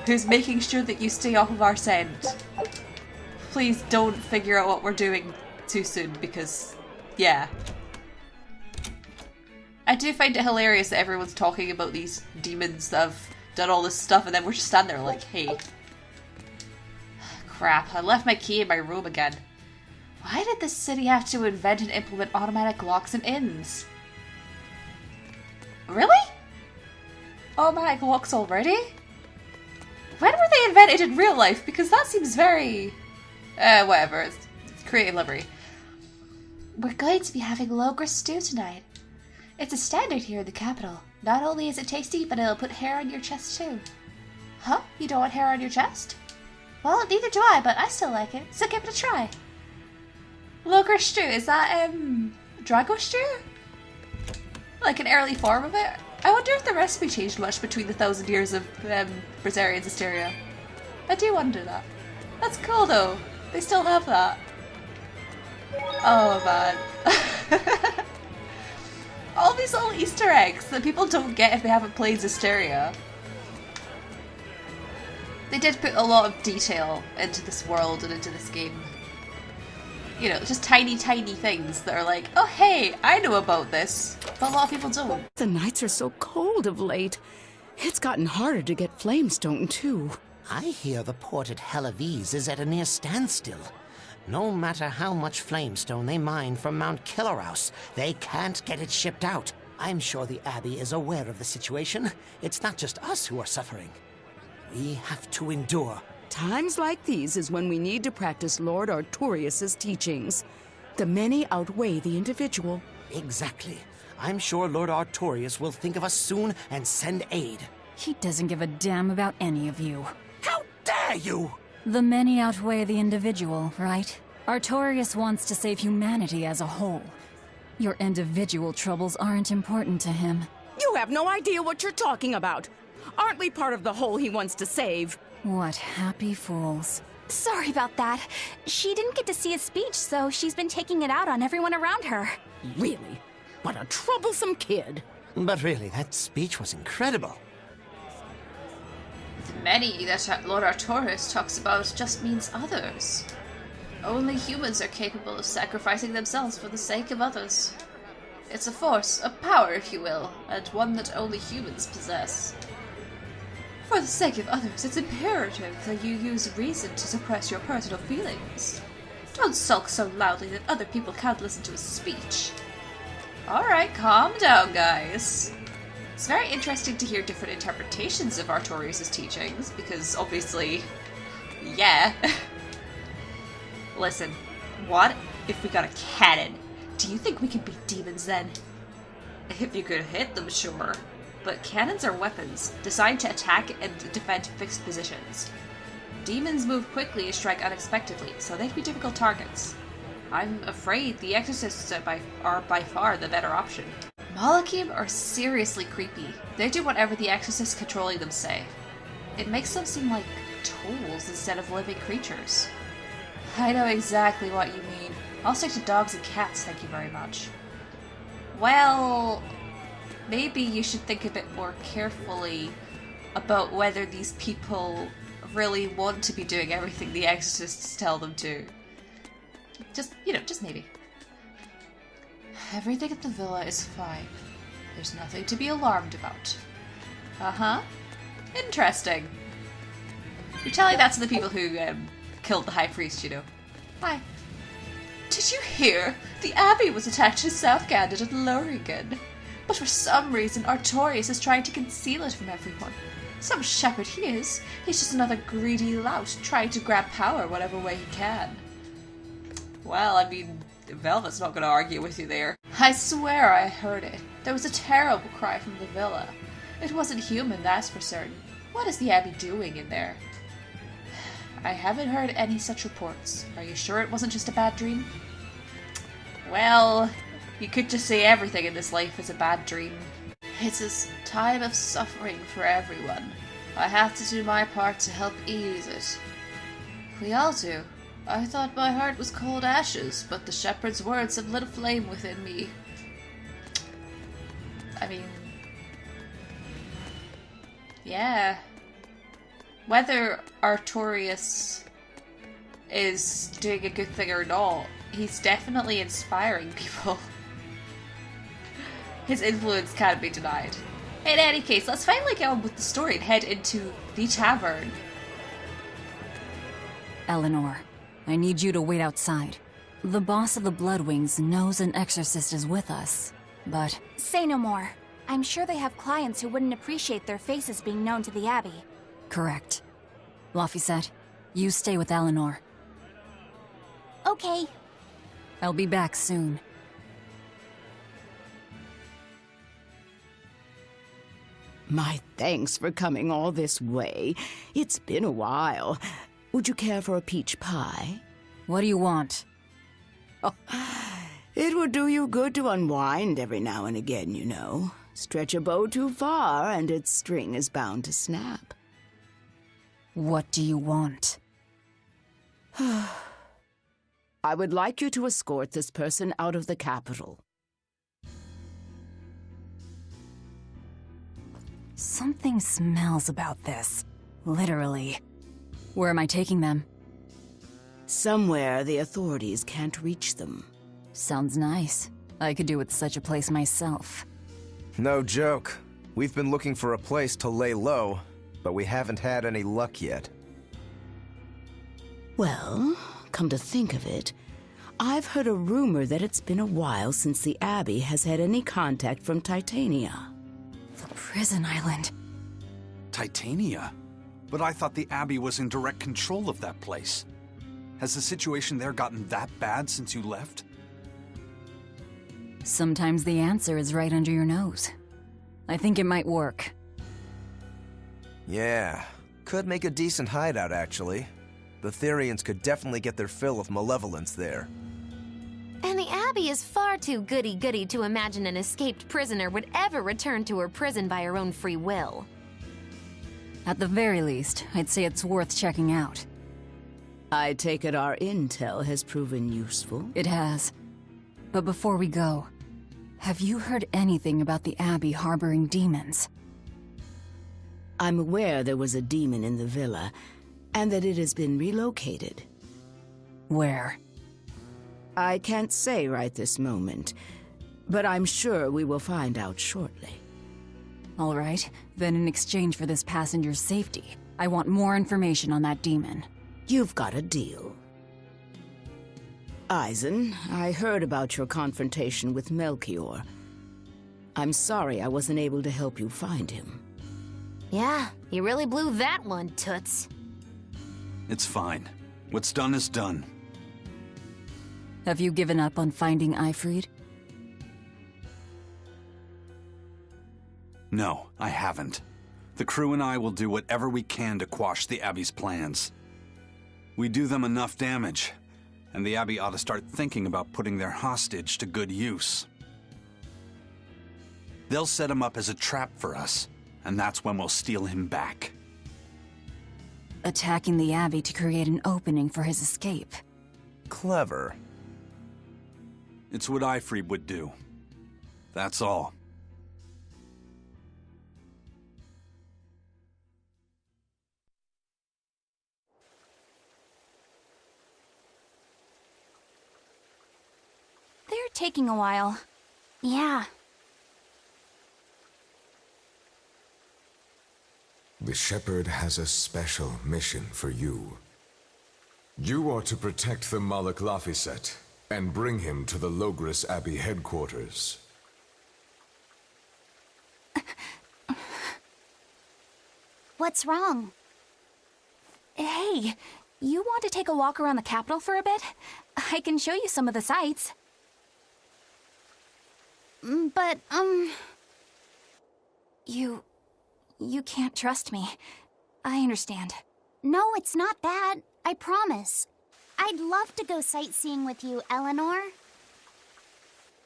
who's making sure that you stay off of our scent. Please don't figure out what we're doing too soon, because, yeah. I do find it hilarious that everyone's talking about these demons that have done all this stuff, and then we're just standing there like, hey. Crap, I left my key in my room again. Why did this city have to invent and implement automatic locks and inns? Really? Automatic locks already? When were they invented in real life? Because that seems very... whatever. It's creative livery. We're going to be having Loegres stew tonight. It's a standard here in the capital. Not only is it tasty, but it'll put hair on your chest too. Huh? You don't want hair on your chest? Well, neither do I, but I still like it, so give it a try. Loegres stew, is that, Drago stew? Like an early form of it? I wonder if the recipe changed much between the 1,000 years of Berseria and Zesteria. I do wonder that. That's cool though. They still have that. Oh man. All these little Easter eggs that people don't get if they haven't played Zesteria. They did put a lot of detail into this world and into this game. You know, just tiny, tiny things that are like, oh hey, I know about this, but a lot of people don't. The nights are so cold of late. It's gotten harder to get flamestone, too. I hear the port at Helavis is at a near standstill. No matter how much flamestone they mine from Mount Killerhouse, they can't get it shipped out. I'm sure the Abbey is aware of the situation. It's not just us who are suffering. We have to endure. Times like these is when we need to practice Lord Artorius' teachings. The many outweigh the individual. Exactly. I'm sure Lord Artorius will think of us soon and send aid. He doesn't give a damn about any of you. How dare you! The many outweigh the individual, right? Artorius wants to save humanity as a whole. Your individual troubles aren't important to him. You have no idea what you're talking about. Aren't we part of the whole he wants to save? What happy fools. Sorry about that. She didn't get to see his speech, so she's been taking it out on everyone around her. Really? What a troublesome kid. But really, that speech was incredible. The many that Lord Artorius talks about just means others. Only humans are capable of sacrificing themselves for the sake of others. It's a force, a power, if you will, and one that only humans possess. For the sake of others, it's imperative that you use reason to suppress your personal feelings. Don't sulk so loudly that other people can't listen to a speech. Alright, calm down, guys. It's very interesting to hear different interpretations of Artorias' teachings, because obviously, yeah. Listen, what if we got a cannon? Do you think we could beat demons then? If you could hit them, sure. But cannons are weapons, designed to attack and defend fixed positions. Demons move quickly and strike unexpectedly, so they'd be difficult targets. I'm afraid the exorcists are by far the better option. Malachim are seriously creepy. They do whatever the exorcists controlling them say. It makes them seem like tools instead of living creatures. I know exactly what you mean. I'll stick to dogs and cats, thank you very much. Well, maybe you should think a bit more carefully about whether these people really want to be doing everything the exorcists tell them to. Just, just maybe. Everything at the villa is fine. There's nothing to be alarmed about. Uh-huh. Interesting. You're telling that to the people who killed the High Priest, you know. Hi. Did you hear? The Abbey was attacked to South Gandit and Loegres. But for some reason, Artorias is trying to conceal it from everyone. Some shepherd he is. He's just another greedy lout trying to grab power whatever way he can. Well, I mean, Velvet's not going to argue with you there. I swear I heard it. There was a terrible cry from the villa. It wasn't human, that's for certain. What is the Abbey doing in there? I haven't heard any such reports. Are you sure it wasn't just a bad dream? Well, you could just say everything in this life is a bad dream. It's a time of suffering for everyone. I have to do my part to help ease it. We all do. I thought my heart was cold ashes, but the shepherd's words have lit a flame within me. I mean, yeah. Whether Artorias is doing a good thing or not, he's definitely inspiring people. His influence can't be denied. In any case, let's finally get on with the story and head into the tavern. Eleanor, I need you to wait outside. The boss of the Bloodwings knows an exorcist is with us, but... Say no more. I'm sure they have clients who wouldn't appreciate their faces being known to the Abbey. Correct. Laphicet, you stay with Eleanor. Okay. I'll be back soon. My thanks for coming all this way. It's been a while. Would you care for a peach pie? What do you want? Oh, it would do you good to unwind every now and again, you know. Stretch a bow too far and its string is bound to snap. What do you want? I would like you to escort this person out of the capital. Something smells about this. Literally. Where am I taking them? Somewhere the authorities can't reach them. Sounds nice. I could do with such a place myself. No joke. We've been looking for a place to lay low, but we haven't had any luck yet. Well, come to think of it, I've heard a rumor that it's been a while since the Abbey has had any contact from Titania. The prison island. Titania? But I thought the Abbey was in direct control of that place. Has the situation there gotten that bad since you left? Sometimes the answer is right under your nose. I think it might work. Yeah, could make a decent hideout, actually. The Therians could definitely get their fill of malevolence there. And the Abbey is far too goody-goody to imagine an escaped prisoner would ever return to her prison by her own free will. At the very least, I'd say it's worth checking out. I take it our intel has proven useful. It has. But before we go, have you heard anything about the Abbey harboring demons? I'm aware there was a demon in the villa, and that it has been relocated. Where? I can't say right this moment, But I'm sure we will find out shortly. All right, then in exchange for this passenger's safety, I want more information on that demon. You've got a deal. Eisen, I heard about your confrontation with Melchior. I'm sorry I wasn't able to help you find him. Yeah, you really blew that one, Toots. It's fine. What's done is done. Have you given up on finding Eifried? No, I haven't. The crew and I will do whatever we can to quash the Abbey's plans. We do them enough damage, and the Abbey ought to start thinking about putting their hostage to good use. They'll set him up as a trap for us, and that's when we'll steal him back. Attacking the Abbey to create an opening for his escape. Clever. It's what Eifried would do. That's all. They're taking a while. Yeah. The Shepherd has a special mission for you. You are to protect the Malak Laphicet and bring him to the Loegres Abbey headquarters. What's wrong? Hey, you want to take a walk around the capital for a bit? I can show you some of the sights. But, You can't trust me. I understand. No, it's not that. I promise. I'd love to go sightseeing with you, Eleanor.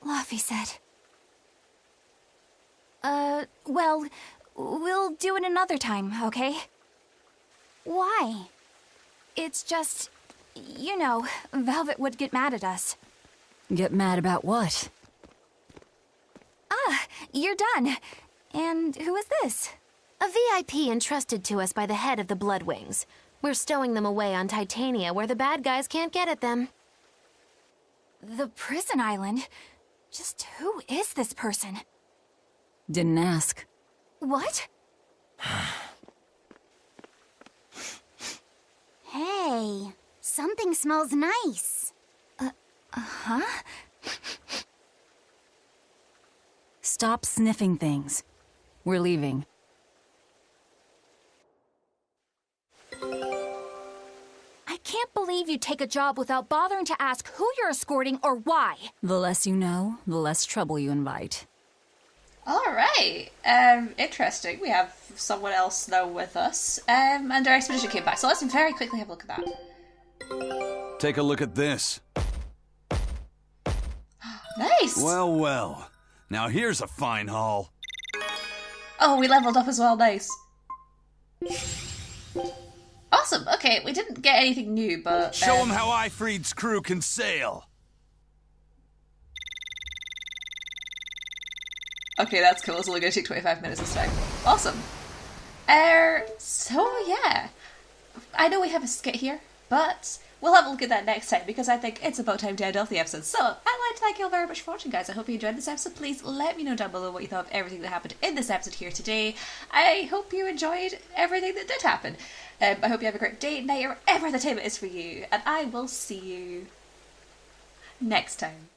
Laphicet. Well, we'll do it another time, okay? Why? It's just, you know, Velvet would get mad at us. Get mad about what? Ah, you're done. And who is this? A VIP entrusted to us by the head of the Bloodwings. We're stowing them away on Titania where the bad guys can't get at them. The prison island? Just who is this person? Didn't ask. What? Hey, something smells nice. Huh? Stop sniffing things. We're leaving. I can't believe you take a job without bothering to ask who you're escorting or why. The less you know, the less trouble you invite. Alright, interesting. We have someone else now with us. And our expedition came back, so let's very quickly have a look at that. Take a look at this. Nice! Well, well. Now here's a fine haul. Oh, we leveled up as well, nice. Awesome, okay, we didn't get anything new, but... Show them how Eifried's crew can sail. Okay, that's cool. It's only going to take 25 minutes this time. Awesome. So yeah. I know we have a skit here, but we'll have a look at that next time because I think it's about time to end off the episode. So, I'd like to thank you all very much for watching, guys. I hope you enjoyed this episode. Please let me know down below what you thought of everything that happened in this episode here today. I hope you enjoyed everything that did happen. I hope you have a great day, night, or whatever the time it is for you. And I will see you next time.